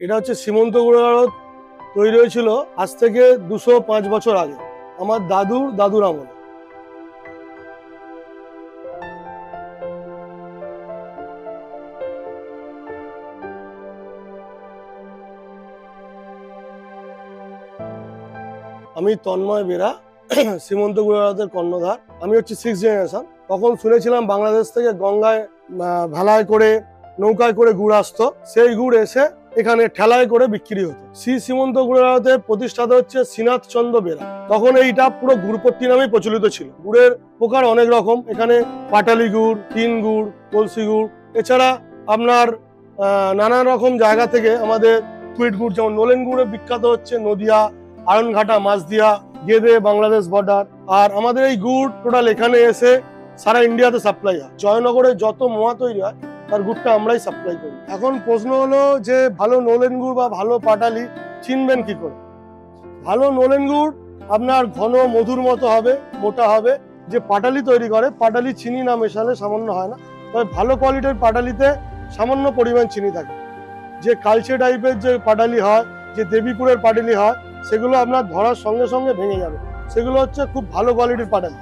এটা হচ্ছে সীমন্ত গুড়ের আড়ত। তৈরি হয়েছিল আজ থেকে 205 বছর আগে, আমার দাদুর আমলে। আমি তন্ময় বেরা, সীমন্ত গুড়ের আড়তের কর্ণধার। আমি হচ্ছে 6th জেনারেশন। তখন শুনেছিলাম বাংলাদেশ থেকে গঙ্গায় ভেলায় করে, নৌকায় করে গুড় আসতো। সেই গুড় এসে এখানে ঠেলায় করে বিক্রি হতো। সীমন্ত গুড়ের আড়তের প্রতিষ্ঠাতা হচ্ছে শ্রীনাথ চন্দ্র বেরা। তখন এইটা পুরো গুড়পট্টি নামেই প্রচলিত ছিল। গুড়ের প্রকার অনেক রকম, এখানে পাটালি গুড়, তিন গুড়, কলসি গুড়, এছাড়া আপনার নানা রকম জায়গা থেকে আমাদের কুইট গুড়, যেমন নোলেন গুড়ে বিখ্যাত হচ্ছে নদিয়া, আয়নঘাটা, মাছদিয়া, গেদে, বাংলাদেশ বর্ডার। আর আমাদের এই গুড় টোটাল এখানে এসে সারা ইন্ডিয়াতে সাপ্লাই হয়। জয়নগরে যত মোয়া তৈরি হয় তার গুড়টা আমরাই সাপ্লাই করি। এখন প্রশ্ন হলো যে ভালো নোলেন গুড় বা ভালো পাটালি চিনবেন কি করে? ভালো নোলেন গুড় আপনার ঘন মধুর মতো হবে, মোটা হবে। যে পাটালি তৈরি করে, পাটালি চিনি না মেশালে সামান্য হয় না। তবে ভালো কোয়ালিটির পাটালিতে সামান্য পরিমাণ চিনি থাকে। যে কালচে টাইপের যে পাটালি হয়, যে দেবীপুরের পাটালি হয়, সেগুলো আপনার ধরার সঙ্গে সঙ্গে ভেঙে যাবে। সেগুলো হচ্ছে খুব ভালো কোয়ালিটির পাটালি।